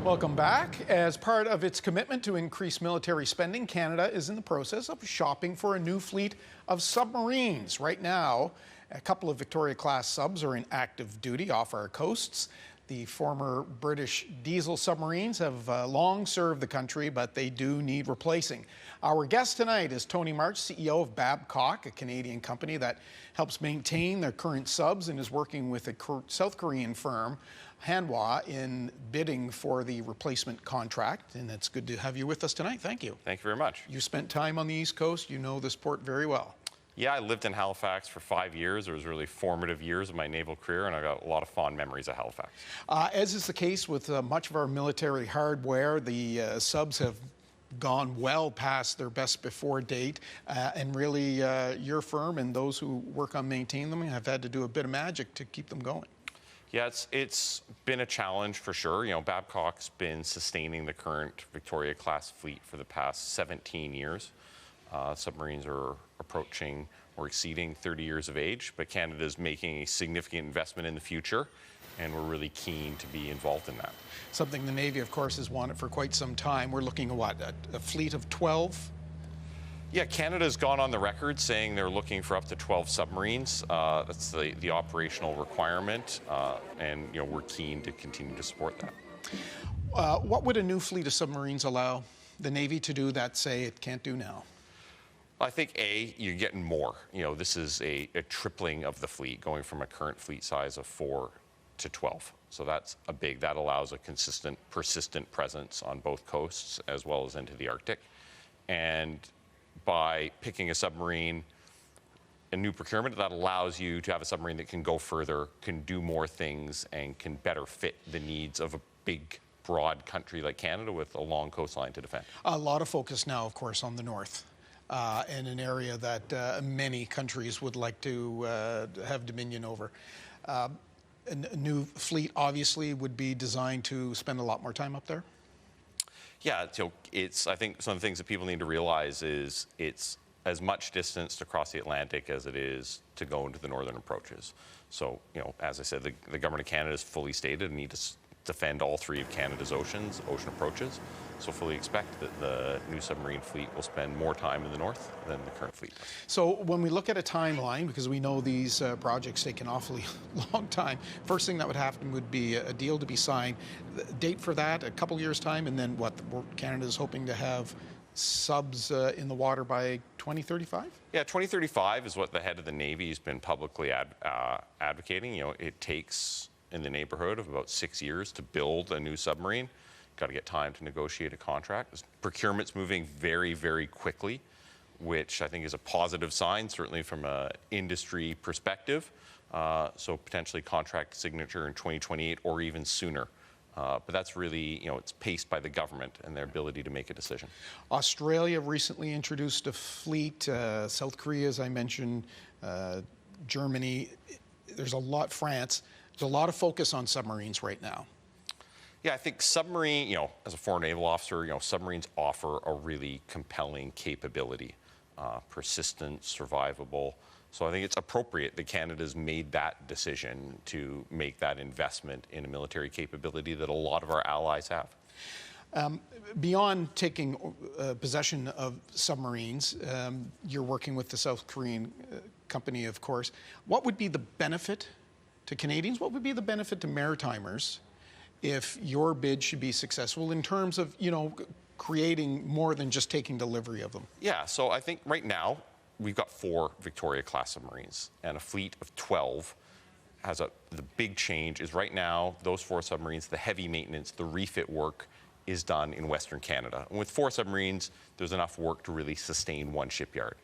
Welcome back. As part of its commitment to increase military spending, Canada is in the process of shopping for a new fleet of submarines. Right now, a couple of Victoria-class subs are in active duty off our coasts. The former British diesel submarines have long served the country, but they do need replacing. Our guest tonight is Tony March, CEO of Babcock, a Canadian company that helps maintain their current subs and is working with a South Korean firm, Hanwha, in bidding for the replacement contract. And it's good to have you with us tonight. Thank you. Thank you very much. You spent time on the East Coast. You know this port very well. Yeah, I lived in Halifax for 5 years. It was really formative years of my naval career, and I got a lot of fond memories of Halifax. As is the case with much of our military hardware, the subs have gone well past their best before date, and really your firm and those who work on maintaining them have had to do a bit of magic to keep them going. Yeah, it's been a challenge for sure. You know, Babcock's been sustaining the current Victoria-class fleet for the past 17 years. Submarines are approaching or exceeding 30 years of age, but Canada is making a significant investment in the future, and we're really keen to be involved in that. Something the Navy, of course, has wanted for quite some time. We're looking at what, a fleet of 12? Yeah, Canada's gone on the record saying they're looking for up to 12 submarines. That's the operational requirement, and you know, we're keen to continue to support that. What would a new fleet of submarines allow the Navy to do that, say, it can't do now? I think, you're getting more. You know, this is a tripling of the fleet, going from a current fleet size of 4 to 12. So that allows a consistent, persistent presence on both coasts as well as into the Arctic. And by picking a submarine, a new procurement, that allows you to have a submarine that can go further, can do more things, and can better fit the needs of a big, broad country like Canada with a long coastline to defend. A lot of focus now, of course, on the north. In an area that many countries would like to have dominion over. A new fleet obviously would be designed to spend a lot more time up there. Yeah, so I think some of the things that people need to realize is it's as much distance to cross the Atlantic as it is to go into the northern approaches. So, you know, as I said, the government of Canada has fully stated a need to defend all 3 of Canada's ocean approaches. So fully expect that the new submarine fleet will spend more time in the north than the current fleet does. So when we look at a timeline, because we know these projects take an awfully long time, first thing that would happen would be a deal to be signed. The date for that, a couple years' time, and then what? Canada's hoping to have subs in the water by 2035? Yeah, 2035 is what the head of the Navy has been publicly advocating. You know, it takes in the neighborhood of about 6 years to build a new submarine. Got to get time to negotiate a contract. Procurement's moving very, very quickly, which I think is a positive sign, certainly from an industry perspective. So potentially contract signature in 2028 or even sooner. But that's really, you know, it's paced by the government and their ability to make a decision. Australia recently introduced a fleet. South Korea, as I mentioned, Germany. There's a lot, France. There's a lot of focus on submarines right now. Yeah, I think submarine, you know, as a foreign naval officer, you know, submarines offer a really compelling capability, persistent, survivable. So I think it's appropriate that Canada's made that decision to make that investment in a military capability that a lot of our allies have. Beyond taking possession of submarines, you're working with the South Korean company, of course. What would be the benefit to Canadians? What would be the benefit to maritimers if your bid should be successful in terms of, you know, creating more than just taking delivery of them? Yeah, so I think right now we've got 4 Victoria-class submarines, and a fleet of 12 has the big change is right now those 4 submarines, the heavy maintenance, the refit work is done in Western Canada. And with 4 submarines, there's enough work to really sustain one shipyard.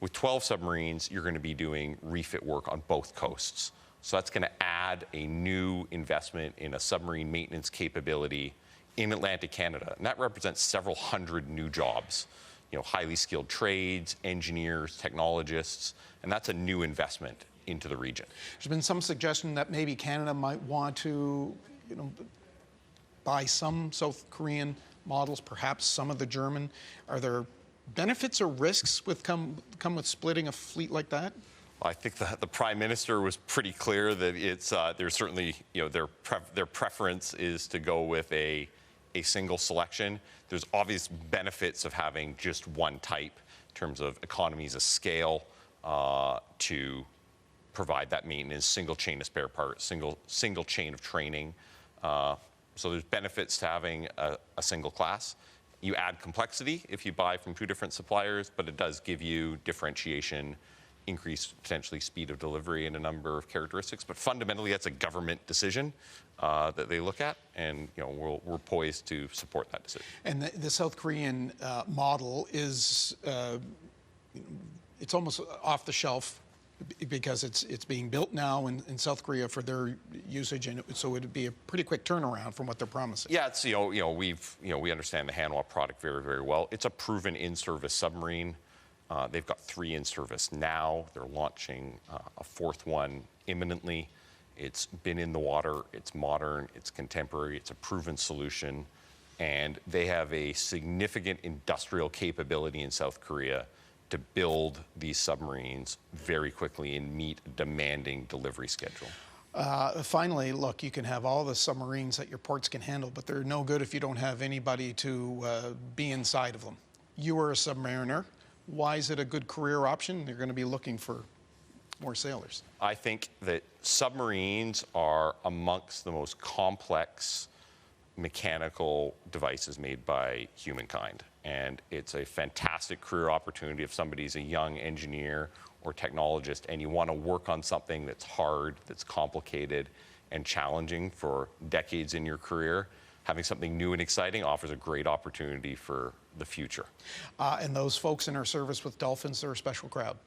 With 12 submarines, you're going to be doing refit work on both coasts. So that's going to add a new investment in a submarine maintenance capability in Atlantic Canada. And that represents several hundred new jobs, you know, highly skilled trades, engineers, technologists, and that's a new investment into the region. There's been some suggestion that maybe Canada might want to, you know, buy some South Korean models, perhaps some of the German. Are there benefits or risks with come with splitting a fleet like that? I think the Prime Minister was pretty clear that it's there's certainly, you know, their preference is to go with a a single selection. There's obvious benefits of having just one type in terms of economies of scale to provide that maintenance, single chain of spare parts, single chain of training. So there's benefits to having a single class. You add complexity if you buy from 2 different suppliers, but it does give you differentiation, increase potentially speed of delivery and a number of characteristics. But fundamentally, that's a government decision that they look at, and we're poised to support that decision. And the South Korean model is it's almost off the shelf because it's being built now in South Korea for their usage, and so it would be a pretty quick turnaround from what they're promising. Yeah, it's we understand the Hanwha product very, very well. It's a proven in-service submarine. They've got 3 in service now. They're launching a 4th one imminently. It's been in the water. It's modern. It's contemporary. It's a proven solution, and they have a significant industrial capability in South Korea to build these submarines very quickly and meet a demanding delivery schedule. Finally, look, you can have all the submarines that your ports can handle, but they're no good if you don't have anybody to be inside of them. You are a submariner. Why is it a good career option? They're going to be looking for more sailors. I think that submarines are amongst the most complex mechanical devices made by humankind. And it's a fantastic career opportunity if somebody's a young engineer or technologist and you want to work on something that's hard, that's complicated and challenging for decades in your career. Having something new and exciting offers a great opportunity for the future. And those folks in our service with Dolphins are a special crowd.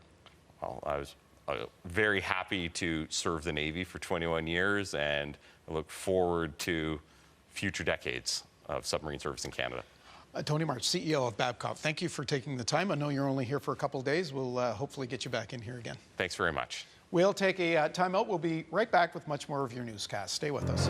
Well, I was very happy to serve the Navy for 21 years, and I look forward to future decades of submarine service in Canada. Tony March, CEO of Babcock, thank you for taking the time. I know you're only here for a couple of days. We'll hopefully get you back in here again. Thanks very much. We'll take a time out. We'll be right back with much more of your newscast. Stay with us.